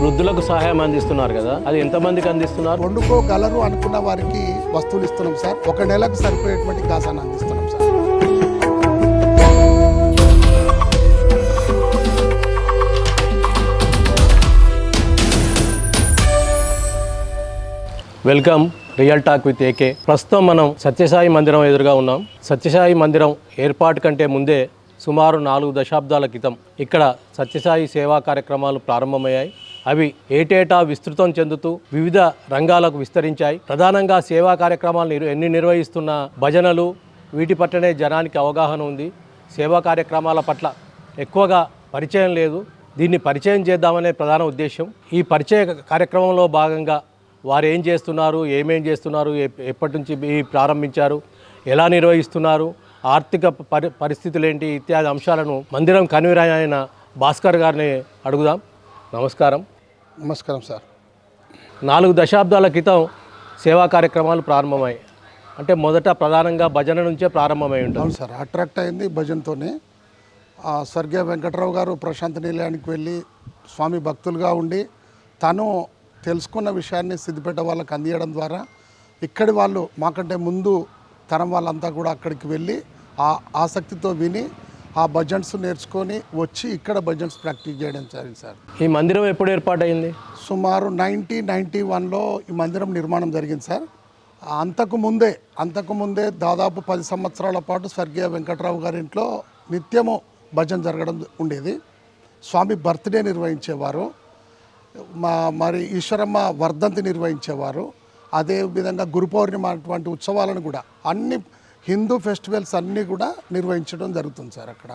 వృద్ధులకు సహాయం అందిస్తున్నారు కదా, అది ఎంతమందికి అందిస్తున్నారు? వండుకోగలరు అనుకున్న వారికి వస్తువులు ఇస్తున్నాం సార్. ఒక నెలకు సరిపోయేటువంటి కాసాన్ని అందిస్తున్నాం sir. Welcome real talk with AK. ప్రస్తుతం మనం సత్యసాయి మందిరం ఎదురుగా ఉన్నాం. సత్యసాయి మందిరం ఏర్పాటు కంటే ముందే సుమారు 4 దశాబ్దాల క్రితం ఇక్కడ సత్యసాయి సేవా కార్యక్రమాలు ప్రారంభమయ్యాయి. అవి ఏటేటా విస్తృతం చెందుతూ వివిధ రంగాలకు విస్తరించాయి. ప్రధానంగా సేవా కార్యక్రమాలు ఎన్ని నిర్వహిస్తున్న భజనలు వీటి పట్లనే జనానికి అవగాహన ఉంది. సేవా కార్యక్రమాల పట్ల ఎక్కువగా పరిచయం లేదు. దీన్ని పరిచయం చేద్దామనే ప్రధాన ఉద్దేశం. ఈ పరిచయ కార్యక్రమంలో భాగంగా వారు ఏం చేస్తున్నారు, ఏమేం చేస్తున్నారు, ఎప్పటి నుంచి ప్రారంభించారు, ఎలా నిర్వహిస్తున్నారు, ఆర్థిక పరిస్థితులు ఏంటి ఇత్యాది అంశాలను మందిరం కన్వీనర్ అయిన భాస్కర్ గారిని అడుగుదాం. నమస్కారం. నమస్కారం సార్. 4 దశాబ్దాల క్రితం సేవా కార్యక్రమాలు ప్రారంభమయ్యాయి. అంటే మొదట ప్రధానంగా భజన నుంచే ప్రారంభమై ఉంటుంది. అవును సార్, అట్రాక్ట్ అయింది భజనతోనే. స్వర్గీయ వెంకట్రావు గారు ప్రశాంత నిలయానికి వెళ్ళి స్వామి భక్తులుగా ఉండి తను తెలుసుకున్న విషయాన్ని సిద్దిపేట వాళ్ళకి అందించడం ద్వారా ఇక్కడి వాళ్ళు మాకంటే ముందు తరం వాళ్ళంతా కూడా అక్కడికి వెళ్ళి ఆ ఆసక్తితో విని ఆ భజన్స్ నేర్చుకొని వచ్చి ఇక్కడ భజన్స్ ప్రాక్టీస్ చేయడం జరిగింది సార్. ఈ మందిరం ఎప్పుడు ఏర్పాటైంది? సుమారు 1991లో ఈ మందిరం నిర్మాణం జరిగింది సార్. అంతకుముందే దాదాపు 10 సంవత్సరాల పాటు స్వర్గీయ వెంకట్రావు గారి ఇంట్లో నిత్యము భజన జరగడం ఉండేది. స్వామి బర్త్డే నిర్వహించేవారు, మరి ఈశ్వరమ్మ వర్ధంతి నిర్వహించేవారు. అదేవిధంగా గురు పౌర్ణిమ అటువంటి ఉత్సవాలను కూడా అన్ని హిందూ ఫెస్టివల్స్ అన్నీ కూడా నిర్వహించడం జరుగుతుంది సార్. అక్కడ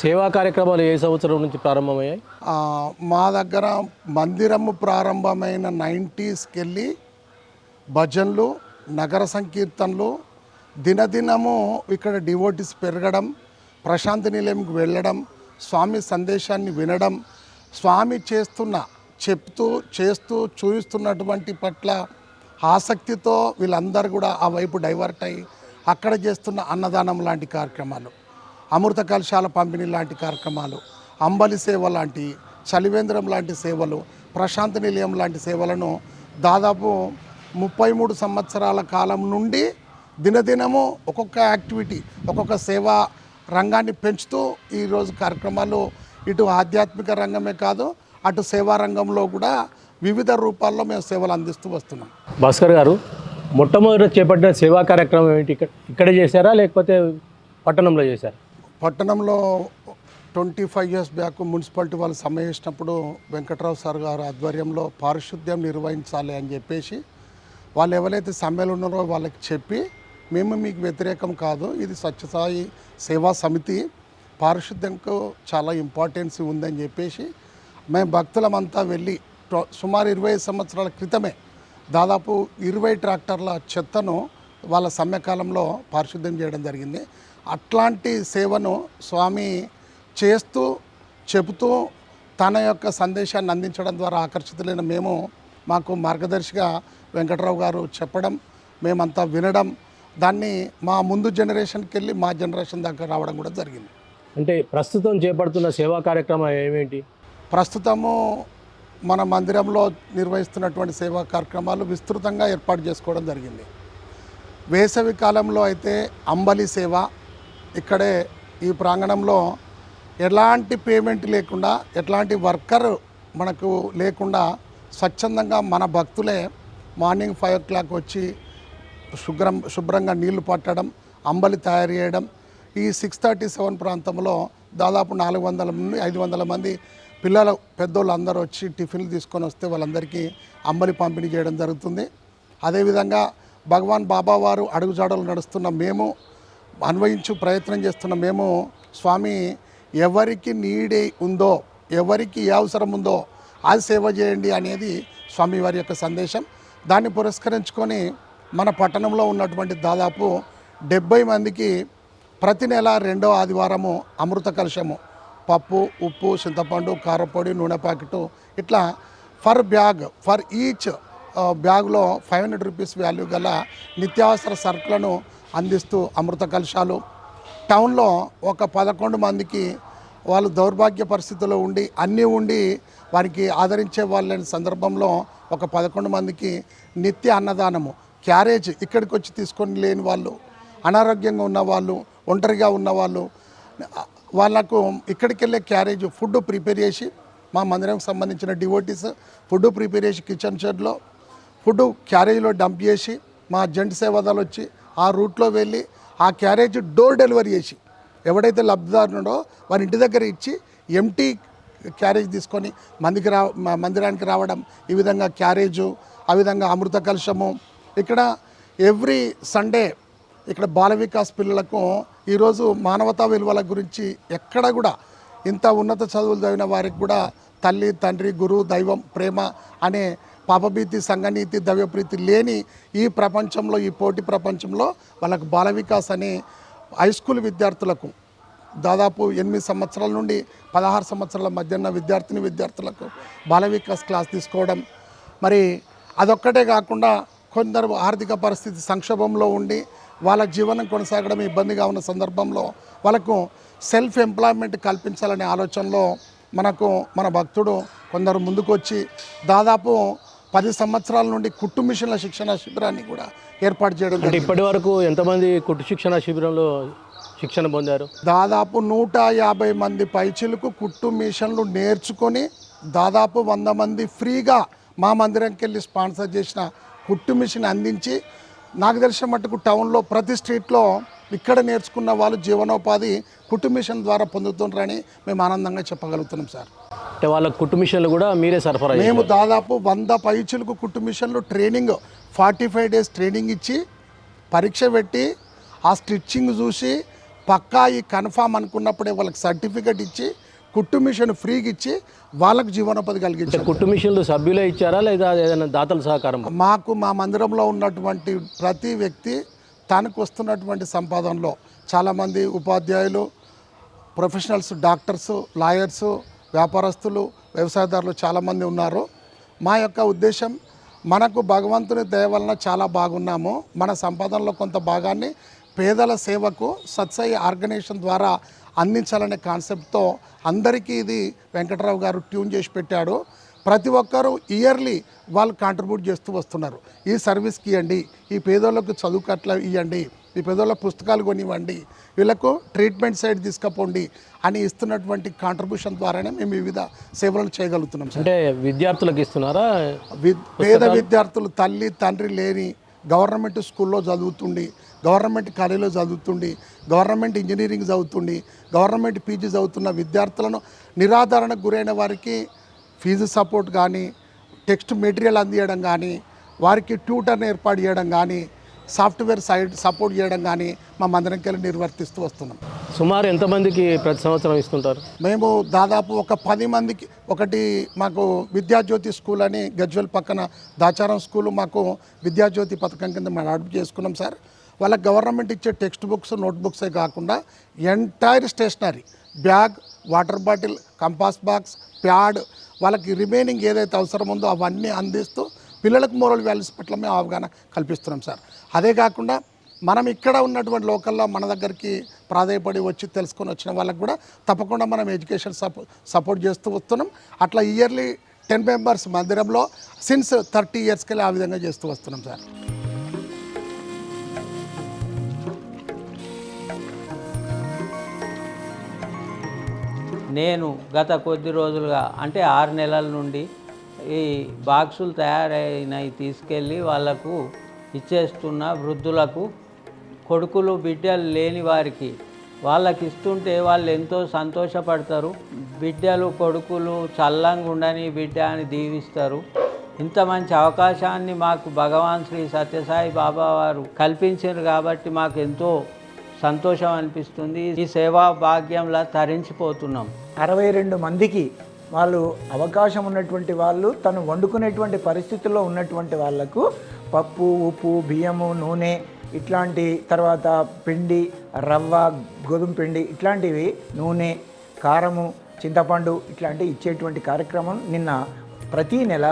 సేవా కార్యక్రమాలు ఏ సంవత్సరం నుంచి ప్రారంభమయ్యాయి? మా దగ్గర మందిరము ప్రారంభమైన 90స్కి వెళ్ళి భజనలు, నగర సంకీర్తనలు, దినదినము ఇక్కడ డివోటీస్ పెరగడం, ప్రశాంతి నిలయంకి వెళ్ళడం, స్వామి సందేశాన్ని వినడం, స్వామి చేస్తూ చూపిస్తున్నటువంటి పట్ల ఆసక్తితో వీళ్ళందరూ కూడా ఆ వైపు డైవర్ట్ అయ్యి అక్కడ చేస్తున్న అన్నదానం లాంటి కార్యక్రమాలు, అమృత కలశాల పంపిణీ లాంటి కార్యక్రమాలు, అంబలి సేవ లాంటి, చలివేంద్రం లాంటి సేవలు, ప్రశాంతి నిలయం లాంటి సేవలను దాదాపు 33 సంవత్సరాల కాలం నుండి దినదినము ఒక్కొక్క యాక్టివిటీ, ఒక్కొక్క సేవా రంగాన్ని పెంచుతూ ఈరోజు కార్యక్రమాలు ఇటు ఆధ్యాత్మిక రంగమే కాదు అటు సేవా రంగంలో కూడా వివిధ రూపాల్లో మేము సేవలు అందిస్తూ వస్తున్నాం. భాస్కర్ గారు, మొట్టమొదటి చేపట్టిన సేవా కార్యక్రమం ఏంటి? ఇక్కడే చేశారా లేకపోతే పట్టణంలో చేశారా? పట్టణంలో 25 years బ్యాక్ మున్సిపాలిటీ వాళ్ళు సమ్మె చేసినప్పుడు వెంకట్రావు సార్ గారు ఆధ్వర్యంలో పారిశుద్ధ్యం నిర్వహించాలి అని చెప్పేసి వాళ్ళు ఎవరైతే సమ్మెలు ఉన్నారో వాళ్ళకి చెప్పి, మేము మీకు వ్యతిరేకం కాదు, ఇది సత్యసాయి సేవా సమితి, పారిశుద్ధ్యంకు చాలా ఇంపార్టెన్స్ ఉందని చెప్పేసి మేము భక్తులమంతా వెళ్ళి సుమారు 20 సంవత్సరాల క్రితమే దాదాపు 20 ట్రాక్టర్ల చెత్తను వాళ్ళ సమ్మెకాలంలో పారిశుద్ధ్యం చేయడం జరిగింది. అట్లాంటి సేవను స్వామి చెబుతూ తన యొక్క సందేశాన్ని అందించడం ద్వారా ఆకర్షితులైన మేము, మాకు మార్గదర్శిగా వెంకట్రావు గారు చెప్పడం, మేమంతా వినడం, దాన్ని మా ముందు జనరేషన్కి వెళ్ళి మా జనరేషన్ దాకా రావడం కూడా జరిగింది. అంటే ప్రస్తుతం చేపడుతున్న సేవా కార్యక్రమం ఏమేంటి? ప్రస్తుతము మన మందిరంలో నిర్వహిస్తున్నటువంటి సేవా కార్యక్రమాలు విస్తృతంగా ఏర్పాటు చేసుకోవడం జరిగింది. వేసవి కాలంలో అయితే అంబలి సేవ, ఇక్కడే ఈ ప్రాంగణంలో ఎలాంటి పేమెంట్ లేకుండా, ఎట్లాంటి వర్కర్ మనకు లేకుండా స్వచ్ఛందంగా మన భక్తులే మార్నింగ్ 5 o'clock వచ్చి శుభ్రంగా నీళ్లు పట్టడం, అంబలి తయారు చేయడం. ఈ 637 ప్రాంతంలో దాదాపు 400 నుండి 500 మంది పిల్లలు, పెద్దోళ్ళు అందరూ వచ్చి టిఫిన్లు తీసుకొని వస్తే వాళ్ళందరికీ అంబలి పంపిణీ చేయడం జరుగుతుంది. అదేవిధంగా భగవాన్ బాబా వారు అడుగుజాడలు నడుస్తున్న మేము, అన్వయించు ప్రయత్నం చేస్తున్న మేము, స్వామి ఎవరికి నీడే ఉందో, ఎవరికి ఏ అవసరం ఉందో అది సేవ చేయండి అనేది స్వామి వారి యొక్క సందేశం. దాన్ని పురస్కరించుకొని మన పట్టణంలో ఉన్నటువంటి దాదాపు 70 మందికి ప్రతి నెల 2వ ఆదివారము అమృత కలశము, పప్పు, ఉప్పు, చింతపండు, కారపొడి, నూనె ప్యాకెట్, ఇట్లా ఫర్ ఈచ్ బ్యాగ్లో 500 రూపీస్ వాల్యూ గల నిత్యావసర సరుకులను అందిస్తూ అమృత కలశాలు. టౌన్లో ఒక 11 మందికి వాళ్ళు దౌర్భాగ్య పరిస్థితుల్లో ఉండి అన్నీ ఉండి వారికి ఆదరించే వాళ్ళని సందర్భంలో ఒక 11 మందికి నిత్య అన్నదానము క్యారేజ్ ఇక్కడికి వచ్చి తీసుకొని లేని వాళ్ళు, అనారోగ్యంగా ఉన్నవాళ్ళు, ఒంటరిగా ఉన్నవాళ్ళు, వాళ్ళకు ఇక్కడికి వెళ్ళే క్యారేజ్ ఫుడ్ ప్రిపేర్ చేసి మా మందిరంకి సంబంధించిన డివోటీస్ ఫుడ్ ప్రిపేర్ చేసి కిచెన్ షెడ్లో ఫుడ్ క్యారేజ్లో డంప్ చేసి మా జెంట్ సేవాదాలు వచ్చి ఆ రూట్లో వెళ్ళి ఆ క్యారేజ్ డోర్ డెలివరీ చేసి ఎవడైతే లబ్ధిదారుడో వారి ఇంటి దగ్గర ఇచ్చి ఎంటీ క్యారేజ్ తీసుకొని మందిరానికి రావడం, ఈ విధంగా క్యారేజు, ఆ విధంగా అమృత కలశము. ఇక్కడ ఎవ్రీ సండే ఇక్కడ బాల వికాస్ పిల్లలకు ఈరోజు మానవతా విలువల గురించి ఎక్కడ కూడా ఇంత ఉన్నత చదువులు చదివిన వారికి కూడా తల్లి, తండ్రి, గురువు, దైవం, ప్రేమ అనే పాపభీతి, సంఘనీతి, దైవప్రీతి లేని ఈ ప్రపంచంలో, ఈ పోటీ ప్రపంచంలో వాళ్ళకు బాల వికాస్ అని హై స్కూల్ విద్యార్థులకు దాదాపు 8 సంవత్సరాల నుండి 16 సంవత్సరాల మధ్య ఉన్న విద్యార్థులకు బాల వికాస్ క్లాస్ తీసుకోవడం. మరి అదొక్కటే కాకుండా కొందరు ఆర్థిక పరిస్థితి సంక్షోభంలో ఉండి వాళ్ళ జీవనం కొనసాగడం ఇబ్బందిగా ఉన్న సందర్భంలో వాళ్ళకు సెల్ఫ్ ఎంప్లాయ్మెంట్ కల్పించాలనే ఆలోచనలో మన భక్తుడు కొందరు ముందుకు వచ్చి దాదాపు 10 సంవత్సరాల నుండి కుట్టు మిషన్ల శిక్షణ శిబిరాన్ని కూడా ఏర్పాటు చేయడం. అంటే ఇప్పటి వరకు ఎంతమంది కుట్టు శిక్షణ శిబిరంలో శిక్షణ పొందారు? దాదాపు 150 మంది పైచిలకు కుట్టు మిషన్లు నేర్చుకొని దాదాపు 100 మంది ఫ్రీగా మా మందిరంకి వెళ్ళి స్పాన్సర్ చేసిన కుట్టు మిషన్ అందించి, నాకు తెలిసిన మట్టుకు టౌన్లో ప్రతి స్ట్రీట్లో ఇక్కడ నేర్చుకున్న వాళ్ళు జీవనోపాధి కుట్టు మిషన్ ద్వారా పొందుతుంటారని మేము ఆనందంగా చెప్పగలుగుతున్నాం సార్. అంటే వాళ్ళ కుట్టు మిషన్లు కూడా మీరే సరఫరా? మేము దాదాపు 100 పైచులకు కుట్టు మిషన్లు ట్రైనింగ్ 45 డేస్ ట్రైనింగ్ ఇచ్చి పరీక్ష పెట్టి ఆ స్టిచ్చింగ్ చూసి పక్కా ఈ కన్ఫామ్ అనుకున్నప్పుడే వాళ్ళకి సర్టిఫికేట్ ఇచ్చి కుట్టు మిషన్ ఫ్రీగా ఇచ్చి వాళ్ళకు జీవనోపాధి కలిగించారు. కుట్టు మిషన్లు సభ్యులే ఇచ్చారా లేదా ఏదైనా దాతల సహకారం? మాకు మా మందిరంలో ఉన్నటువంటి ప్రతి వ్యక్తి తనకు వస్తున్నటువంటి సంపాదనలో చాలామంది ఉపాధ్యాయులు, ప్రొఫెషనల్స్, డాక్టర్స్, లాయర్సు, వ్యాపారస్తులు, వ్యవసాయదారులు చాలామంది ఉన్నారు. మా యొక్క ఉద్దేశం మనకు భగవంతుని దయ వలన చాలా బాగున్నాము. మన సంపాదనలో కొంత భాగాన్ని పేదల సేవకు సత్సాయి ఆర్గనైజేషన్ ద్వారా అందించాలనే కాన్సెప్ట్తో అందరికీ ఇది వెంకటరావు గారు ట్యూన్ చేసి పెట్టాడు. ప్రతి ఒక్కరూ ఇయర్లీ వాళ్ళు కాంట్రిబ్యూట్ చేస్తూ వస్తున్నారు. ఈ సర్వీస్కి ఇవ్వండి, ఈ పేదోళ్ళకు చదువుకు అట్లా ఇవ్వండి, ఈ పేదోళ్ళ పుస్తకాలు కొనివ్వండి, వీళ్ళకు ట్రీట్మెంట్ సైడ్ తీసుకుపోండి అని ఇస్తున్నటువంటి కాంట్రిబ్యూషన్ ద్వారానే మేము వివిధ సేవలు చేయగలుగుతున్నాం. అంటే విద్యార్థులకు ఇస్తున్నారా? పేద విద్యార్థులు తల్లి తండ్రి లేని గవర్నమెంట్ స్కూల్లో చదువుతుండి, గవర్నమెంట్ కాలేజీలో చదువుతుండి, గవర్నమెంట్ ఇంజనీరింగ్ చదువుతుండి, గవర్నమెంట్ పీజీ చదువుతున్న విద్యార్థులను నిరాదరణకు గురైన వారికి ఫీజు సపోర్ట్ కానీ, టెక్స్ట్ మెటీరియల్ అందించడం కానీ, వారికి ట్యూటర్ని ఏర్పాటు చేయడం కానీ, సాఫ్ట్వేర్ సైడ్ సపోర్ట్ చేయడం కానీ మా మందిరంకి వెళ్ళి నిర్వర్తిస్తూ వస్తున్నాం. సుమారు ఎంతమందికి ప్రతి సంవత్సరం ఇస్తుంటారు? మేము దాదాపు ఒక 10 మందికి. ఒకటి మాకు విద్యాజ్యోతి స్కూల్ అని గజ్వెల్ పక్కన దాచారం స్కూలు మాకు విద్యాజ్యోతి పథకం కింద మనం అడాప్ట్ చేసుకున్నాం సార్. వాళ్ళకి గవర్నమెంట్ ఇచ్చే టెక్స్ట్ బుక్స్, నోట్ బుక్సే కాకుండా entire stationery, bag, water bottle, compass box, pad, వాళ్ళకి రిమైనింగ్ ఏదైతే అవసరం ఉందో అవన్నీ అందిస్తూ పిల్లలకు మోరల్ వాల్యూస్ పట్ల మేము అవగాహన కల్పిస్తున్నాం సార్. అదే కాకుండా మనం ఇక్కడ ఉన్నటువంటి లోకల్లో మన దగ్గరికి ప్రాధాయపడి వచ్చి తెలుసుకొని వచ్చిన వాళ్ళకి కూడా తప్పకుండా మనం ఎడ్యుకేషన్ సపోర్ట్ చేస్తూ వస్తున్నాం. అట్లా ఇయర్లీ 10 మెంబర్స్ మందిరంలో సిన్స్ 30 ఇయర్స్కి వెళ్ళి ఆ విధంగా చేస్తూ వస్తున్నాం సార్. నేను గత కొద్ది రోజులుగా అంటే 6 నెలల నుండి ఈ బాక్సులు తయారైనవి తీసుకెళ్ళి వాళ్ళకు ఇచ్చేస్తున్న వృద్ధులకు, కొడుకులు బిడ్డలు లేని వారికి వాళ్ళకి ఇస్తుంటే వాళ్ళు ఎంతో సంతోషపడతారు. బిడ్డలు కొడుకులు చల్లంగా ఉండని బిడ్డ అని దీవిస్తారు. ఇంత మంచి అవకాశాన్ని మాకు భగవాన్ శ్రీ సత్యసాయి బాబా వారు కల్పించారు కాబట్టి మాకు ఎంతో సంతోషం అనిపిస్తుంది. ఈ సేవా భాగ్యంలా తరించిపోతున్నాం. 62 మందికి వాళ్ళు అవకాశం ఉన్నటువంటి వాళ్ళు తను వండుకునేటువంటి పరిస్థితుల్లో ఉన్నటువంటి వాళ్లకు పప్పు, ఉప్పు, బియ్యము, నూనె ఇట్లాంటి, తర్వాత పిండి, రవ్వ, గోధుమ పిండి ఇట్లాంటివి, నూనె, కారము, చింతపండు ఇట్లాంటివి ఇచ్చేటువంటి కార్యక్రమం నిన్న ప్రతీ నెల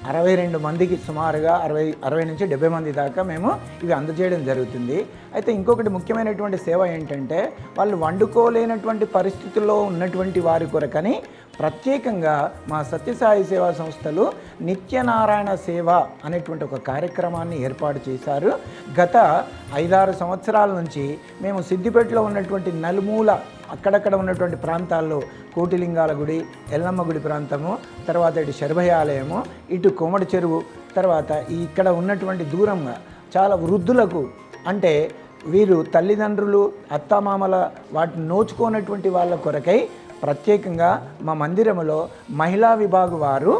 62 మందికి సుమారుగా 60 నుంచి 70 మంది దాకా మేము ఇవి అందజేయడం జరుగుతుంది. అయితే ఇంకొకటి ముఖ్యమైనటువంటి సేవ ఏంటంటే వాళ్ళు వండుకోలేనటువంటి పరిస్థితుల్లో ఉన్నటువంటి వారి కొరకని ప్రత్యేకంగా మా సత్యసాయి సేవా సంస్థలు నిత్యనారాయణ సేవ అనేటువంటి ఒక కార్యక్రమాన్ని ఏర్పాటు చేశారు. గత 5-6 సంవత్సరాల నుంచి మేము సిద్దిపేటలో ఉన్నటువంటి నలుమూల అక్కడక్కడ ఉన్నటువంటి ప్రాంతాల్లో కోటిలింగాల గుడి, ఎల్లమ్మ గుడి ప్రాంతము, తర్వాత ఇటు శరభయ ఆలయము, ఇటు కోమటి చెరువు, తర్వాత ఇక్కడ ఉన్నటువంటి దూరంగా చాలా వృద్ధులకు అంటే వీరు తల్లిదండ్రులు అత్తామామల వాటిని నోచుకోనటువంటి వాళ్ళ కొరకై ప్రత్యేకంగా మా మందిరములో మహిళా విభాగం వారు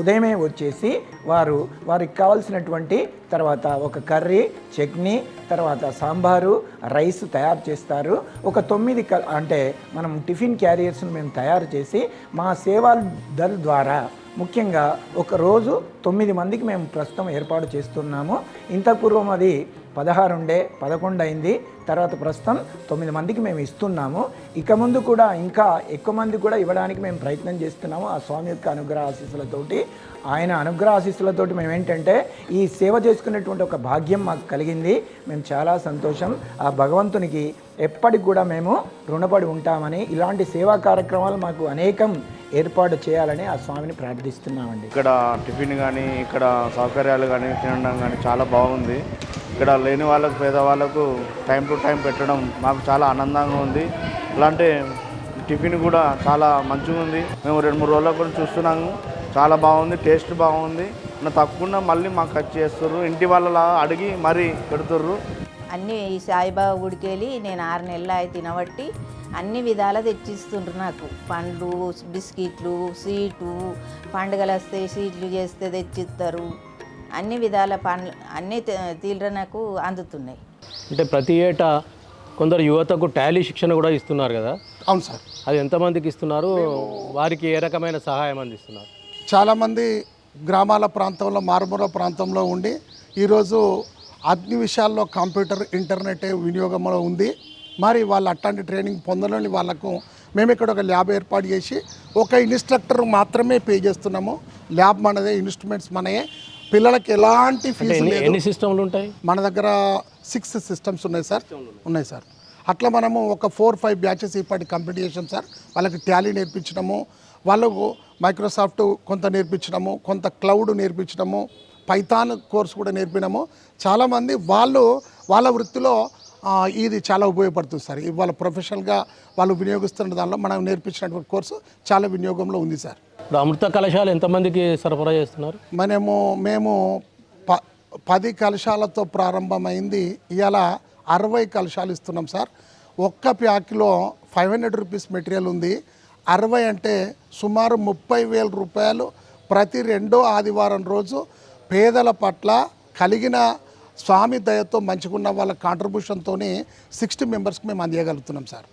ఉదయమే వచ్చేసి వారికి కావాల్సినటువంటి తర్వాత ఒక కర్రీ, చట్నీ, తర్వాత సాంబారు, రైస్ తయారు చేస్తారు. ఒక 9 అంటే మనం టిఫిన్ క్యారియర్స్ను మేము తయారు చేసి మా సేవా దళ ద్వారా ముఖ్యంగా ఒక రోజు 9 మందికి మేము ప్రస్తుతం ఏర్పాటు చేస్తున్నాము. ఇంతకు పూర్వం అది 16 ఉండే 11 అయింది. తర్వాత ప్రస్తుతం 9 మందికి మేము ఇస్తున్నాము. ఇక ముందు కూడా ఇంకా ఎక్కువ మంది కూడా ఇవ్వడానికి మేము ప్రయత్నం చేస్తున్నాము. ఆ స్వామి యొక్క అనుగ్రహ ఆశీస్సులతోటి, ఆయన అనుగ్రహ ఆశీస్సులతోటి మేము ఏంటంటే ఈ సేవ చేసుకునేటువంటి ఒక భాగ్యం మాకు కలిగింది. మేము చాలా సంతోషం. ఆ భగవంతునికి ఎప్పటికి కూడా మేము రుణపడి ఉంటామని, ఇలాంటి సేవా కార్యక్రమాలు మాకు అనేకం ఏర్పాటు చేయాలని ఆ స్వామిని ప్రార్థిస్తున్నామండి. ఇక్కడ టిఫిన్ కానీ ఇక్కడ సౌకర్యాలు కానీ తినడం కానీ చాలా బాగుంది. ఇక్కడ లేని వాళ్ళకు పేదవాళ్ళకు టైం టు టైం పెట్టడం మాకు చాలా ఆనందంగా ఉంది. అలాంటి టిఫిన్ కూడా చాలా మంచిగా ఉంది. మేము 2-3 రోజుల కూడా చూస్తున్నాము. చాలా బాగుంది, టేస్ట్ బాగుంది. తప్పకుండా మళ్ళీ మాకు ఖర్చు చేస్తుర్రు, ఇంటి వాళ్ళలా అడిగి మరీ పెడుతుర్రు. అన్నీ ఈ సాయిబాబా గుడికి వెళ్ళి నేను 6 నెలలు అయి తినబట్టి అన్ని విధాలా తెచ్చిస్తుండ్రు నాకు. పండ్లు, బిస్కెట్లు, స్వీటు, పండుగలు వస్తే స్వీట్లు చేస్తే తెచ్చిస్తారు. అన్ని విధాల పండ్లు అన్నీ తీవ్ర నాకు అందుతున్నాయి. అంటే ప్రతి ఏటా కొందరు యువతకు టాలీ శిక్షణ కూడా ఇస్తున్నారు కదా? అవును సార్. అది ఎంతమందికి ఇస్తున్నారు? వారికి ఏ రకమైన సహాయం అందిస్తున్నారు? చాలామంది గ్రామాల ప్రాంతంలో, మారుమూల ప్రాంతంలో ఉండి ఈరోజు అన్ని విషయాల్లో కంప్యూటర్, ఇంటర్నెట్ వినియోగంలో ఉంది. మరి వాళ్ళు అట్లాంటి ట్రైనింగ్ పొందలేని వాళ్ళకు మేము ఇక్కడ ఒక ల్యాబ్ ఏర్పాటు చేసి ఒక ఇన్స్ట్రక్టర్ మాత్రమే పే చేస్తున్నాము. ల్యాబ్ మనదే, ఇన్స్ట్రుమెంట్స్ మనయే. పిల్లలకి ఎలాంటి ఫీజు లేదు. ఎన్ని సిస్టమ్లు ఉంటాయి మన దగ్గర? 6 సిస్టమ్స్ ఉన్నాయి సార్. అట్లా మనము ఒక 4-5 బ్యాచెస్ ఇప్పటి కంప్లీట్ చేసాం సార్. వాళ్ళకి టాలీ నేర్పించడము, వాళ్ళకు మైక్రోసాఫ్ట్ కొంత నేర్పించడము, కొంత క్లౌడ్ నేర్పించడము, పైథాన్ కోర్స్ కూడా నేర్పినాము. చాలామంది వాళ్ళ వృత్తిలో ఇది చాలా ఉపయోగపడుతుంది సార్. ఇవాళ ప్రొఫెషనల్గా వాళ్ళు వినియోగిస్తున్న దానిలో మనం నేర్పించినటువంటి కోర్సు చాలా వినియోగంలో ఉంది సార్. ఇప్పుడు అమృత కలశాలు ఎంతమందికి సరఫరా చేస్తున్నారు? మేము 10 కలశాలతో ప్రారంభమైంది. ఇవాళ 60 కలశాలు ఇస్తున్నాం సార్. ఒక్క ప్యాక్లో 500 రూపీస్ మెటీరియల్ ఉంది. 60 అంటే సుమారు 30,000 రూపాయలు ప్రతి 2వ ఆదివారం రోజు పేదల పట్ల కలిగిన స్వామి దయతో మంచిగున్న వాళ్ళ కాంట్రిబ్యూషన్తో 60 మెంబర్స్కి మేము అందజేయగలుగుతున్నాం సార్.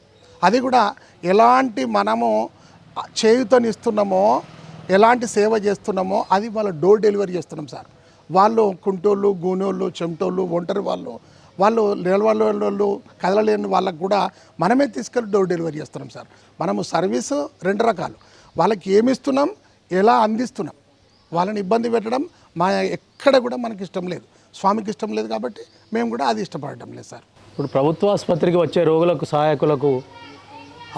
అది కూడా ఎలాంటి మనము చేయుతనిస్తున్నామో, ఎలాంటి సేవ చేస్తున్నామో అది వాళ్ళ డోర్ డెలివరీ చేస్తున్నాం సార్. వాళ్ళు కుంటోళ్ళు, గూనోళ్ళు, చెమటోళ్ళు, ఒంటరి వాళ్ళు నిలవళ్ళు, కదలలేని వాళ్ళకు కూడా మనమే తీసుకెళ్ళి డోర్ డెలివరీ చేస్తున్నాం సార్. మనము సర్వీసు 2 రకాలు. వాళ్ళకి ఏమి ఇస్తున్నాం, ఎలా అందిస్తున్నాం. వాళ్ళని ఇబ్బంది పెట్టడం ఎక్కడ కూడా మనకి ఇష్టం లేదు. స్వామికి ఇష్టం లేదు కాబట్టి మేము కూడా అది ఇష్టపడటం లేదు సార్. ఇప్పుడు ప్రభుత్వ ఆసుపత్రికి వచ్చే రోగులకు, సహాయకులకు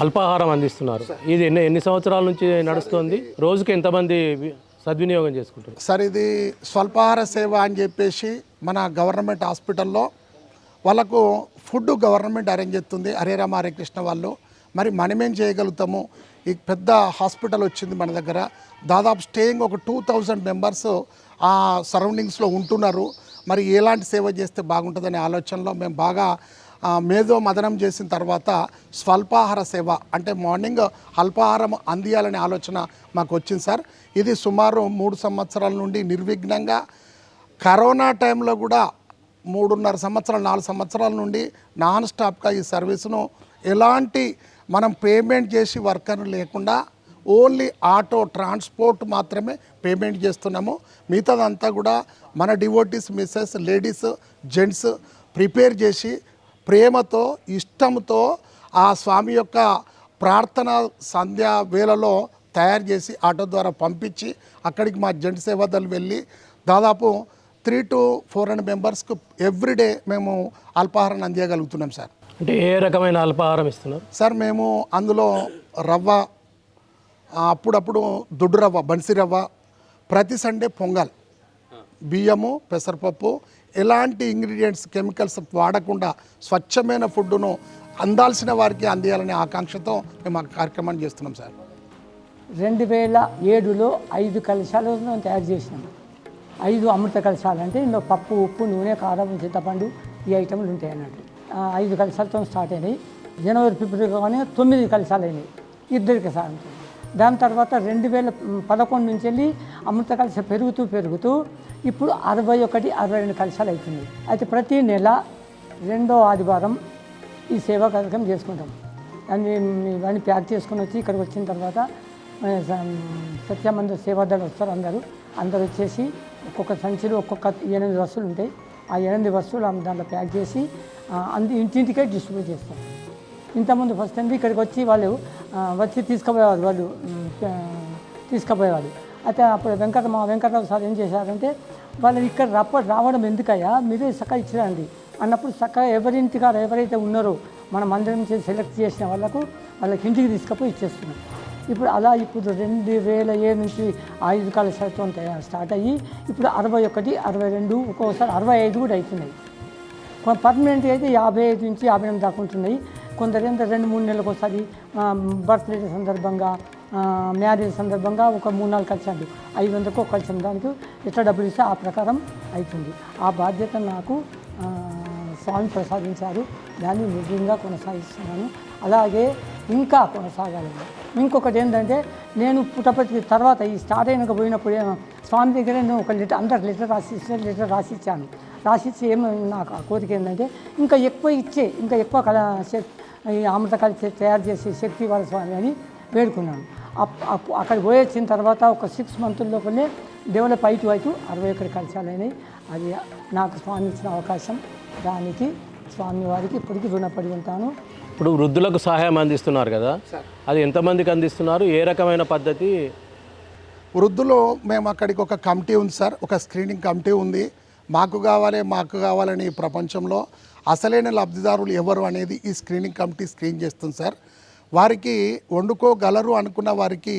అల్పాహారం అందిస్తున్నారు. ఇది ఎన్ని సంవత్సరాల నుంచి నడుస్తుంది? రోజుకి ఎంతమంది సద్వినియోగం చేసుకుంటారు సార్? ఇది స్వల్పాహార సేవ అని చెప్పేసి మన గవర్నమెంట్ హాస్పిటల్లో వాళ్ళకు ఫుడ్ గవర్నమెంట్ అరేంజ్ చేస్తుంది. హరే రామ హరే కృష్ణ వాళ్ళు. మరి మనమేం చేయగలుగుతాము? ఈ పెద్ద హాస్పిటల్ వచ్చింది మన దగ్గర. దాదాపు స్టేయింగ్ ఒక 2000 మెంబర్స్ ఆ సరౌండింగ్స్లో ఉంటున్నారు. మరి ఎలాంటి సేవ చేస్తే బాగుంటుందనే ఆలోచనలో మేము బాగా మేధో మదనం చేసిన తర్వాత స్వల్పాహార సేవ అంటే మార్నింగ్ అల్పాహారం అందియాలనే ఆలోచన మాకు వచ్చింది సార్. ఇది సుమారు 3 సంవత్సరాల నుండి నిర్విఘ్నంగా, కరోనా టైంలో కూడా 3.5 సంవత్సరాలు 4 సంవత్సరాల నుండి నాన్ స్టాప్గా ఈ సర్వీసును ఎలాంటి మనం పేమెంట్ చేసి వర్కర్ లేకుండా ఓన్లీ ఆటో ట్రాన్స్పోర్ట్ మాత్రమే పేమెంట్ చేస్తున్నాము. మిగతాదంతా కూడా మన devotees, misses, ladies, gents prepare చేసి ప్రేమతో, ఇష్టంతో ఆ స్వామి యొక్క ప్రార్థన సంధ్యా వేళలో తయారు చేసి ఆటో ద్వారా పంపించి అక్కడికి మా జంట సేవాదలు వెళ్ళి దాదాపు 300 to 400 మెంబర్స్కు ఎవ్రీడే మేము అల్పాహారాన్ని అందియగలుగుతున్నాం సార్. అంటే ఏ రకమైన అల్పాహారం ఇస్తున్నారు సార్? మేము అందులో రవ్వ, అప్పుడప్పుడు దొడ్డు రవ్వ, బన్సీ రవ్వ, ప్రతి సండే పొంగల్, బియ్యము, పెసరపప్పు, ఎలాంటి ఇంగ్రీడియంట్స్ కెమికల్స్ వాడకుండా స్వచ్ఛమైన ఫుడ్ను అందాల్సిన వారికి అందియాలనే ఆకాంక్షతో మేము ఆ కార్యక్రమాన్ని చేస్తున్నాం సార్. 2007లో 5 కలశాలను తయారు చేసినాము. 5 అమృత కలశాలు అంటే ఇందులో పప్పు, ఉప్పు, నూనె, కారం, చింతపండు ఈ ఐటమ్లు ఉంటాయి అన్నట్టు. 5 కలశాలతో స్టార్ట్ అయినాయి. జనవరి, ఫిబ్రవరి కానీ 9 కలశాలు అయినాయి ఇద్దరికి సాయంత్రం. దాని తర్వాత 2011 నుంచి వెళ్ళి అమృత కలశ పెరుగుతూ ఇప్పుడు 61, 62 కలశాలు అవుతున్నాయి. అయితే ప్రతి నెల 2వ ఆదివారం ఈ సేవా కార్యక్రమం చేసుకుంటాం. ఇవన్నీ ప్యాక్ చేసుకుని వచ్చి ఇక్కడికి వచ్చిన తర్వాత సత్యమందిర సేవాదాలు వస్తారు. అందరూ వచ్చేసి ఒక్కొక్క సంచిలో ఒక్కొక్క 8 వస్తువులు ఉంటాయి. ఆ 8 వస్తువులు దాంట్లో ప్యాక్ చేసి ఇంటింటికే డిస్ట్రిబ్యూట్ చేస్తాం. ఇంతకుముందు ఫస్ట్ టైం ఇక్కడికి వచ్చి వాళ్ళు వచ్చి తీసుకుపోయేవాళ్ళు. అయితే అప్పుడు వెంకటరావు సార్ ఏం చేశారంటే, వాళ్ళు ఇక్కడ రావడం ఎందుకయ్యా, మీరే చక్కగా ఇచ్చిరండి అన్నప్పుడు చక్కగా ఎవరైతే ఉన్నారో మనం అందరం నుంచి సెలెక్ట్ చేసిన వాళ్ళకి ఇంటికి తీసుకుపోయి ఇచ్చేస్తున్నాం. ఇప్పుడు 2007 నుంచి 5 కలశాలతో స్టార్ట్ అయ్యి ఇప్పుడు 61, 62, ఒక్కోసారి 65 కూడా అవుతున్నాయి. పర్మనెంట్ అయితే 55 నుంచి 58 దాకా ఉంటున్నాయి. కొందరు 2-3 నెలలకు ఒకసారి బర్త్డే సందర్భంగా, మ్యారేజ్ సందర్భంగా ఒక 3-4 కలశాలు 500కు ఒక కలశం దానికి ఎట్లా డబ్బులు ఇస్తే ఆ ప్రకారం అవుతుంది. ఆ బాధ్యత నాకు స్వామి ప్రసాదించారు. దాన్ని నిజంగా కొనసాగిస్తున్నాను. అలాగే ఇంకా కొనసాగాలని. ఇంకొకటి ఏంటంటే, నేను పుట్టపర్తి తర్వాత ఈ స్టార్ట్ అయినాక పోయినప్పుడు స్వామి దగ్గర నేను ఒక అందరికి లెటర్ రాసిచ్చాను. రాసిచ్చి నాకు ఆ కోరిక ఏంటంటే, ఇంకా ఎక్కువ ఈ అమృత కలిసి తయారు చేసే శక్తి వాళ్ళ స్వామి అని వేడుకున్నాను. అక్కడికి పోయి వచ్చిన తర్వాత ఒక 6 months లోపలే డెవలప్ అవుతూ 61 కలశాలైనాయి. అది నాకు స్వామి ఇచ్చిన అవకాశం. దానికి స్వామి వారికి ఇప్పటికీ రుణపడి ఉంటాను. ఇప్పుడు వృద్ధులకు సహాయం అందిస్తున్నారు కదా, అది ఎంతమందికి అందిస్తున్నారు, ఏ రకమైన పద్ధతి? వృద్ధులు మేము అక్కడికి ఒక కమిటీ ఉంది సార్, ఒక స్క్రీనింగ్ కమిటీ ఉంది. మాకు కావాలని ఈ ప్రపంచంలో అసలైన లబ్ధిదారులు ఎవరు అనేది ఈ స్క్రీనింగ్ కమిటీ స్క్రీన్ చేస్తుంది సార్. వారికి వండుకోగలరు అనుకున్న వారికి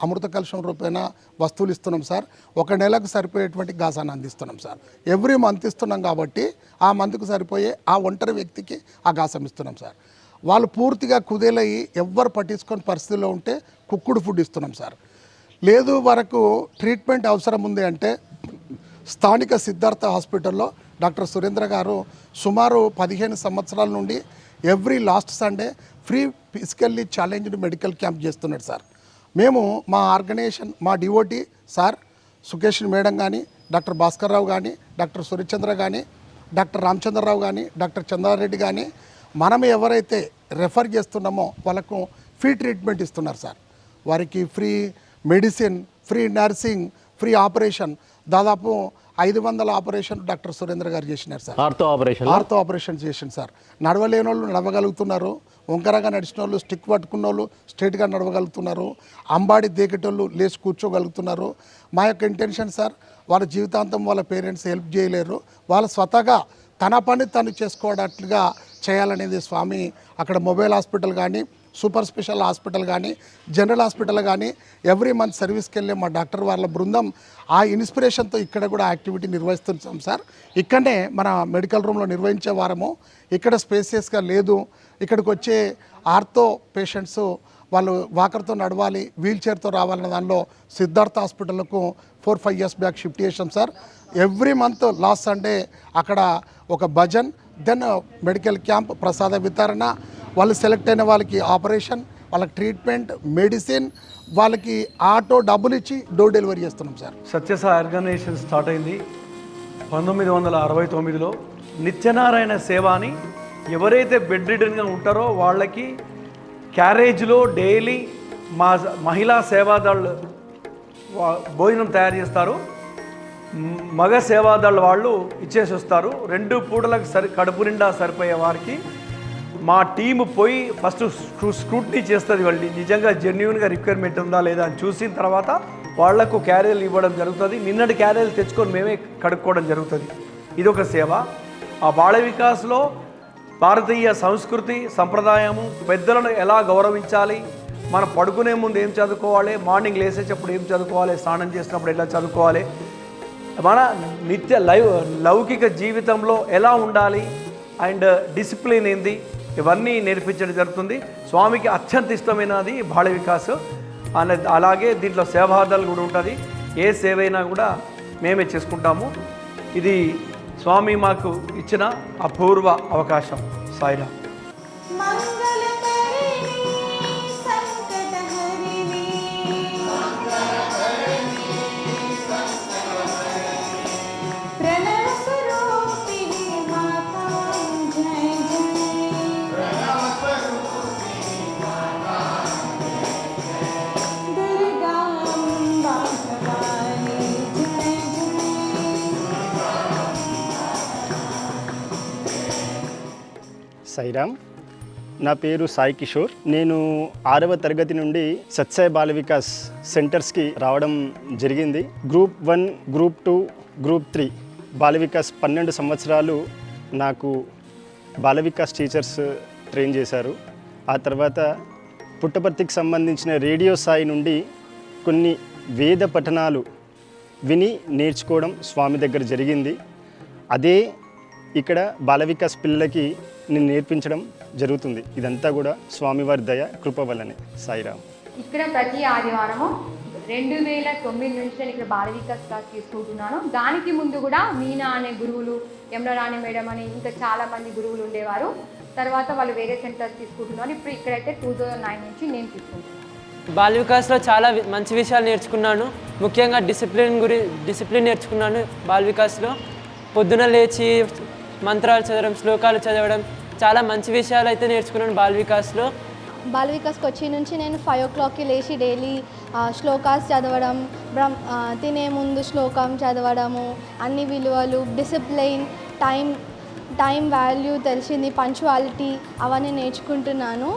అమృత కలశం రూపేణ వస్తువులు ఇస్తున్నాం సార్. 1 నెలకు సరిపోయేటువంటి గాసాన్ని అందిస్తున్నాం సార్. ఎవ్రీ మంత్ ఇస్తున్నాం కాబట్టి ఆ మంత్కు సరిపోయే ఆ ఒంటరి వ్యక్తికి ఆ గాసం ఇస్తున్నాం సార్. వాళ్ళు పూర్తిగా కుదేలయ్యి ఎవ్వరు పట్టించుకొని పరిస్థితిలో ఉంటే కుక్కుడు ఫుడ్ ఇస్తున్నాం సార్. లేదు వరకు ట్రీట్మెంట్ అవసరం ఉంది అంటే స్థానిక సిద్ధార్థ హాస్పిటల్లో డాక్టర్ సురేంద్ర గారు సుమారు 15 సంవత్సరాల నుండి every last Sunday free physically challenged medical camp చేస్తున్నాడు సార్. మేము మా ఆర్గనైజేషన్, మా డిఓటీ సార్ సుకేష్ మేడం కానీ, డాక్టర్ భాస్కర్ రావు కానీ, డాక్టర్ సూర్యచంద్ర కానీ, డాక్టర్ రామచంద్రరావు కానీ, డాక్టర్ చంద్రారెడ్డి కానీ, మనం ఎవరైతే రెఫర్ చేస్తున్నామో వాళ్ళకు ఫ్రీ ట్రీట్మెంట్ ఇస్తున్నారు సార్. వారికి free medicine, free nursing, free operation, దాదాపు 500 ఆపరేషన్ డాక్టర్ సురేంద్ర గారు చేసినారు సార్. ఆర్థో ఆపరేషన్ చేసింది సార్. నడవలేని వాళ్ళు నడవగలుగుతున్నారు, వంకరగా నడిచిన వాళ్ళు, స్టిక్ పట్టుకున్న వాళ్ళు స్ట్రైట్గా నడవగలుగుతున్నారు, అంబాడి దేకేటోళ్ళు లేచి కూర్చోగలుగుతున్నారు. మా యొక్క ఇంటెన్షన్ సార్, వాళ్ళ జీవితాంతం వాళ్ళ పేరెంట్స్ హెల్ప్ చేయలేరు, వాళ్ళ స్వతహాగా తన పని తను చేసుకోవడాట్లుగా చేయాలనేది స్వామి అక్కడ మొబైల్ హాస్పిటల్ కానీ, సూపర్ స్పెషల్ హాస్పిటల్ కానీ, జనరల్ హాస్పిటల్ కానీ ఎవ్రీ మంత్ సర్వీస్కి వెళ్ళే మా డాక్టర్ వాళ్ళ బృందం ఆ ఇన్స్పిరేషన్తో ఇక్కడ కూడా యాక్టివిటీ నిర్వహిస్తున్నాం సార్. ఇక్కడనే మన మెడికల్ రూమ్లో నిర్వహించే వారము. ఇక్కడ స్పేసియస్గా లేదు. ఇక్కడికి వచ్చే ఆర్థో పేషెంట్స్ వాళ్ళు వాకర్తో నడవాలి, వీల్ చైర్తో రావాలన్న దానిలో సిద్ధార్థ హాస్పిటల్కు 4-5 years బ్యాక్ షిఫ్ట్ చేసాం sir. Every month last Sunday అక్కడ ఒక భజన్, దెన్ మెడికల్ క్యాంప్, ప్రసాద వితరణ, వాళ్ళు సెలెక్ట్ అయిన వాళ్ళకి ఆపరేషన్, వాళ్ళకి ట్రీట్మెంట్, మెడిసిన్, వాళ్ళకి ఆటో డబ్బులు ఇచ్చి డోర్ డెలివరీ చేస్తున్నాం సార్. సత్యసాయి ఆర్గనైజేషన్ స్టార్ట్ అయింది 1969లో. నిత్యనారాయణ సేవ అని ఎవరైతే బెడ్ రిడన్గా ఉంటారో వాళ్ళకి క్యారేజ్లో డైలీ మా మహిళా సేవాదాళ్ళు భోజనం తయారు చేస్తారు. మగ సేవాదాళ్ళు వాళ్ళు ఇచ్చేసి వస్తారు. 2 పూటలకు కడుపు నిండా సరిపోయే వారికి మా టీము పోయి ఫస్ట్ స్క్రూటినీ చేస్తుంది వాళ్ళు నిజంగా జెన్యున్గా రిక్వైర్మెంట్ ఉందా లేదా అని చూసిన తర్వాత వాళ్లకు క్యారియర్లు ఇవ్వడం జరుగుతుంది. నిన్నటి క్యారియర్లు తెచ్చుకొని మేమే కడుక్కోవడం జరుగుతుంది. ఇదొక సేవ. ఆ బాల వికాస్లో భారతీయ సంస్కృతి సంప్రదాయము, పెద్దలను ఎలా గౌరవించాలి, మనం పడుకునే ముందు ఏం చదువుకోవాలి, మార్నింగ్ లేసేటప్పుడు ఏం చదువుకోవాలి, స్నానం చేసినప్పుడు ఎలా చదువుకోవాలి, మన నిత్య లౌకిక జీవితంలో ఎలా ఉండాలి అండ్ డిసిప్లిన్ ఏంది, ఇవన్నీ నేర్పించడం జరుగుతుంది. స్వామికి అత్యంత ఇష్టమైనది బాల వికాస్. అలాగే దీంట్లో సేవాదాలు కూడా ఉంటుంది. ఏ సేవ అయినా కూడా మేమే చేసుకుంటాము. ఇది స్వామి మాకు ఇచ్చిన అపూర్వ అవకాశం. సాయిరామ్. సాయిరామ్. నా పేరు సాయి కిషోర్. నేను 6వ తరగతి నుండి సత్సాయి బాల వికాస్ సెంటర్స్కి రావడం జరిగింది. Group 1, group 2, group 3 Bala Vikas 12 సంవత్సరాలు నాకు బాల వికాస్ టీచర్స్ ట్రైన్ చేశారు. ఆ తర్వాత పుట్టపర్తికి సంబంధించిన రేడియో సాయి నుండి కొన్ని వేద పఠనాలు విని నేర్చుకోవడం స్వామి దగ్గర జరిగింది. అదే ఇక్కడ బాల వికాస్ పిల్లలకి నేను నేర్పించడం జరుగుతుంది. ఇదంతా కూడా స్వామివారి దయ కృప వల్లనే. సాయిరామ్. ఇక్కడ ప్రతి ఆదివారము 2009 నుంచి నేను ఇక్కడ బాల వికాస్ క్లాస్ తీసుకుంటున్నాను. దానికి ముందు కూడా మీనా అనే గురువులు, యమునరాణి మేడం అని ఇంకా చాలామంది గురువులు ఉండేవారు. తర్వాత వాళ్ళు వేరే సెంటర్స్ తీసుకుంటున్నారు. ఇప్పుడు ఇక్కడైతే 2009 నుంచి నేను తీసుకుంటున్నాను. బాల వికాస్లో చాలా మంచి విషయాలు నేర్చుకున్నాను. ముఖ్యంగా డిసిప్లిన్ నేర్చుకున్నాను. బాల వికాస్లో పొద్దున లేచి మంత్రాలు చదవడం, శ్లోకాలు చదవడం, చాలా మంచి విషయాలు అయితే నేర్చుకున్నాను బాల వికాస్లో. బాల వికాస్కి వచ్చి నుంచి నేను 5 o'clockకి లేచి డైలీ శ్లోకాస్ చదవడం, తినే ముందు శ్లోకం చదవడము, అన్ని విలువలు, డిసిప్లైన్, టైం వాల్యూ తెలిసింది, పంచువాలిటీ అవన్నీ నేర్చుకుంటున్నాను.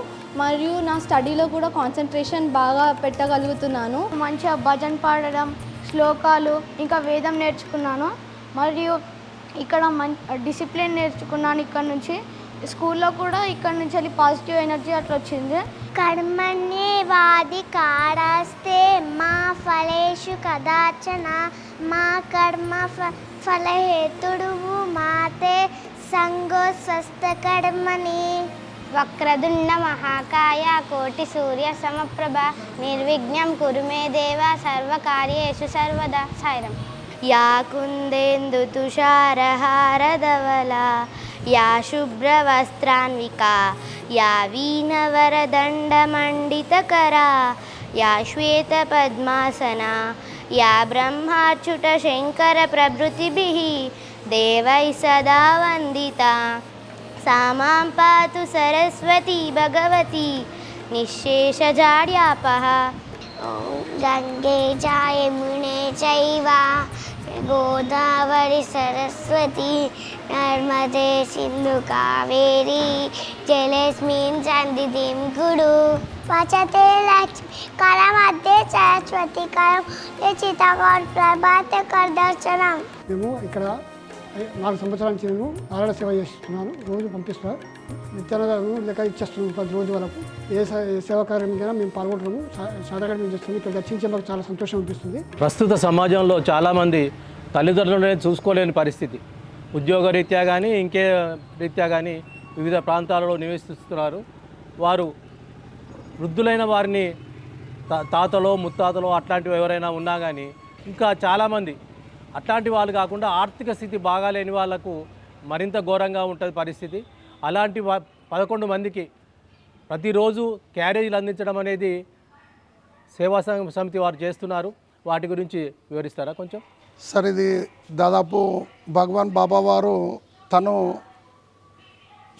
మరియు నా స్టడీలో కూడా కాన్సన్ట్రేషన్ బాగా పెట్టగలుగుతున్నాను. మంచిగా భజన పాడడం, శ్లోకాలు, ఇంకా వేదం నేర్చుకున్నాను. మరియు ఇక్కడ డిసిప్లిన్ నేర్చుకున్నాను. ఇక్కడ నుంచి స్కూల్లో కూడా ఇక్కడ నుంచి వెళ్ళి పాజిటివ్ ఎనర్జీ అట్లా వచ్చింది. కర్మణ్యేవాది కాడాస్తే మా ఫలేషు కదాచన మా కర్మ ఫలహేతుడువు మాతే సంగో స్వస్థ కర్మణి. వక్రదుండ మహాకాయ కోటి సూర్య సమప్రభ నిర్విఘ్నం కురు మే దేవ సర్వకార్యేషు సర్వదా. సాయిరామ్. యా కుందేందు తుషారహారధవలా యా శుభ్రవస్త్రాన్వికా యా వీణవరదండమండితకరా యా శ్వేతపద్మాసనా యా బ్రహ్మాచ్యుత శంకర ప్రభృతిభిః దేవై సదా వందితా सा मां पातु सरस्वती भगवती निःशेषजाड्यापः. गंगे च यमुने चैव गोदावरी सरस्वती नर्मदे सिन्धु कावेरी जलेस्मिन् सन्निधिं कुरु. वचते लक्ष्मी करमध्ये सरस्वती करमध्ये चित्तकौर प्रभाते कर दर्शनम. మేము ఇక్కడ 4 సంవత్సరాల నుంచి నేను నారాయణ సేవ చేస్తున్నాను. రోజు పంపిస్తున్నాను. నిత్యానందను లెక్క ఇచ్చేస్తున్నాము 10 రోజుల వరకు. ఏ సేవా కార్యక్రమం మేము పాల్గొంటున్నాము. సాధారణ మేము చేస్తున్నాము. ఇక్కడ దర్శించే మాకు చాలా సంతోషం అనిపిస్తుంది. ప్రస్తుత సమాజంలో చాలామంది తల్లిదండ్రులనే చూసుకోలేని పరిస్థితి. ఉద్యోగరీత్యా కానీ ఇంకే రీత్యా కానీ వివిధ ప్రాంతాలలో నివసిస్తున్నారు. వారు వృద్ధులైన వారిని తాతలో ముత్తాతలో అట్లాంటివి ఎవరైనా ఉన్నా కానీ ఇంకా చాలామంది అట్లాంటి వాళ్ళు కాకుండా ఆర్థిక స్థితి బాగాలేని వాళ్లకు మరింత ఘోరంగా ఉంటుంది పరిస్థితి. అలాంటి 11 మందికి ప్రతిరోజు క్యారేజీలు అందించడం అనేది సేవా సమితి వారు చేస్తున్నారు. వాటి గురించి వివరిస్తారా కొంచెం? సార్, ఇది దాదాపు భగవాన్ బాబా వారు తను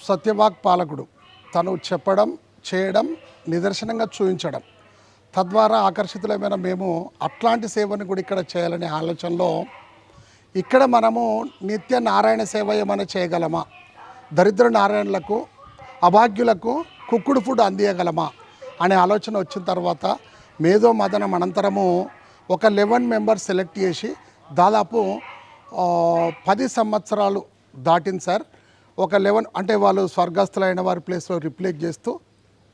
సత్యవాక్ పాలకుడు. తను చెప్పడం, చేయడం, నిదర్శనంగా చూపించడం, తద్వారా ఆకర్షితులమైన మేము అట్లాంటి సేవను కూడా ఇక్కడ చేయాలనే ఆలోచనలో ఇక్కడ మనము నిత్య నారాయణ సేవ ఏమైనా చేయగలమా, దరిద్ర నారాయణులకు అభాగ్యులకు కుక్కుడు ఫుడ్ అందియగలమా అనే ఆలోచన వచ్చిన తర్వాత మేధో మదనం అనంతరము ఒక 11 మెంబర్స్ సెలెక్ట్ చేసి దాదాపు 10 సంవత్సరాలు దాటింది సార్. ఒక 11 అంటే వాళ్ళు స్వర్గస్థులైన వారి ప్లేస్లో రిప్లేస్ చేస్తూ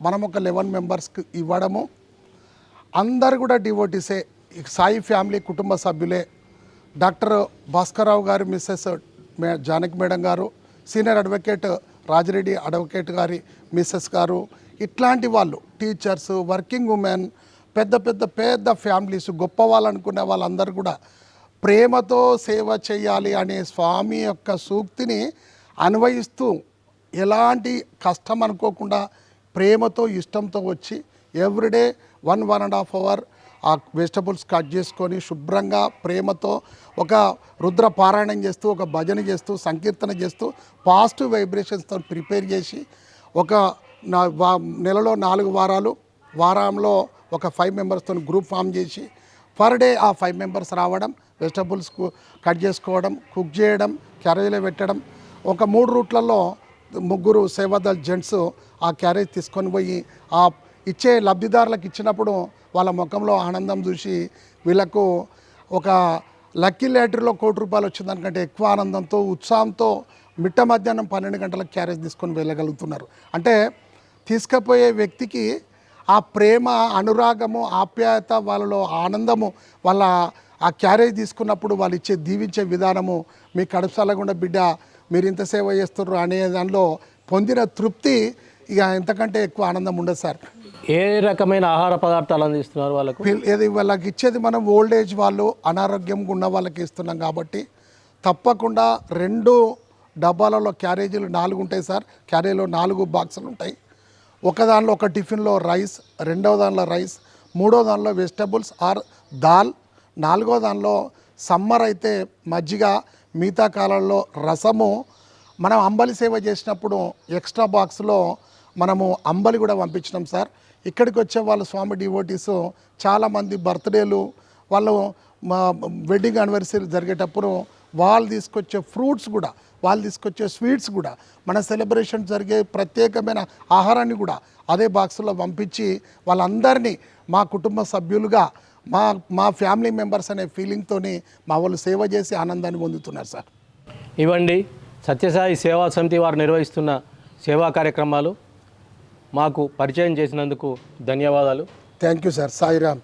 మనం ఒక 11 మెంబర్స్కి ఇవ్వడము. అందరు కూడా డివోటీసే, సాయి ఫ్యామిలీ కుటుంబ సభ్యులే. డాక్టర్ భాస్కర్రావు గారు, మిస్సెస్ జానకి మేడం గారు, సీనియర్ అడ్వకేట్ రాజిరెడ్డి అడ్వకేట్ గారి మిస్సెస్ గారు, ఇట్లాంటి వాళ్ళు టీచర్స్, వర్కింగ్ ఉమెన్, పెద్ద పెద్ద పెద్ద ఫ్యామిలీస్, గొప్ప వాళ్ళు అనుకునే వాళ్ళందరూ కూడా ప్రేమతో సేవ చేయాలి అనే స్వామి యొక్క సూక్తిని అన్వయిస్తూ ఎలాంటి కష్టం అనుకోకుండా ప్రేమతో ఇష్టంతో వచ్చి ఎవ్రీడే 1.5 అవర్ ఆ వెజిటబుల్స్ కట్ చేసుకొని శుభ్రంగా ప్రేమతో ఒక రుద్ర పారాయణం చేస్తూ, ఒక భజన చేస్తూ, సంకీర్తన చేస్తూ పాజిటివ్ వైబ్రేషన్స్తో ప్రిపేర్ చేసి ఒక నెలలో 4 వారాలు, వారంలో ఒక 5 మెంబర్స్తో గ్రూప్ ఫామ్ చేసి పర్ డే ఆ 5 మెంబర్స్ రావడం, వెజిటబుల్స్ కట్ చేసుకోవడం, కుక్ చేయడం, క్యారేజీలో పెట్టడం. ఒక 3 రూట్లలో 3 సేవాదల్ జెంట్స్ ఆ క్యారేజ్ తీసుకొని పోయి ఆ ఇచ్చే లబ్ధిదారులకు ఇచ్చినప్పుడు వాళ్ళ ముఖంలో ఆనందం చూసి వీళ్ళకు ఒక లక్కీ లాటరీలో ₹1,00,00,000 వచ్చిందనికంటే ఎక్కువ ఆనందంతో, ఉత్సాహంతో మిట్ట మధ్యాహ్నం 12 గంటలకు క్యారేజ్ తీసుకొని వెళ్ళగలుగుతున్నారు. అంటే తీసుకుపోయే వ్యక్తికి ఆ ప్రేమ, అనురాగము, ఆప్యాయత, వాళ్ళలో ఆనందము, వాళ్ళ ఆ క్యారేజ్ తీసుకున్నప్పుడు వాళ్ళు ఇచ్చే దీవించే విధానము, మీ కడుపు సల్లగుండా బిడ్డ మీరు ఇంత సేవ చేస్తున్నారు అనే దానిలో పొందిన తృప్తి ఇక ఎంతకంటే ఎక్కువ ఆనందం ఉండదు సార్. ఏ రకమైన ఆహార పదార్థాలు అందిస్తున్నారు వాళ్ళకు? ఏది వాళ్ళకి ఇచ్చేది మనం ఓల్డ్ ఏజ్ వాళ్ళు, అనారోగ్యంగా ఉన్న వాళ్ళకి ఇస్తున్నాం కాబట్టి తప్పకుండా 2 డబ్బాలలో క్యారేజీలు 4 ఉంటాయి సార్. క్యారేజీలో 4 బాక్సులు ఉంటాయి. ఒక దానిలో ఒక టిఫిన్లో రైస్, రెండవ దానిలో రైస్, మూడో దానిలో వెజిటబుల్స్ ఆర్ దాల్, నాలుగో దానిలో సమ్మర్ అయితే మజ్జిగ, మిగతా కాలంలో రసము. మనం అంబలి సేవ చేసినప్పుడు ఎక్స్ట్రా బాక్స్లో మనము అంబలి కూడా పంపించినాం సార్. ఇక్కడికి వచ్చే వాళ్ళు స్వామి డివోటీస్ చాలామంది బర్త్డేలు, వాళ్ళు వెడ్డింగ్ యానివర్సరీ జరిగేటప్పుడు వాళ్ళు తీసుకొచ్చే ఫ్రూట్స్ కూడా, వాళ్ళు తీసుకొచ్చే స్వీట్స్ కూడా, మన సెలబ్రేషన్ జరిగే ప్రత్యేకమైన ఆహారాన్ని కూడా అదే బాక్సులో పంపించి వాళ్ళందరినీ మా కుటుంబ సభ్యులుగా, మా ఫ్యామిలీ మెంబర్స్ అనే ఫీలింగ్తో మా వాళ్ళు సేవ చేసి ఆనందాన్ని పొందుతున్నారు సార్. ఇవ్వండి సత్యసాయి సేవా సమితి వారు నిర్వహిస్తున్న సేవా కార్యక్రమాలు మాకు పరిచయం చేసినందుకు ధన్యవాదాలు. Thank you sir. సాయిరామ్.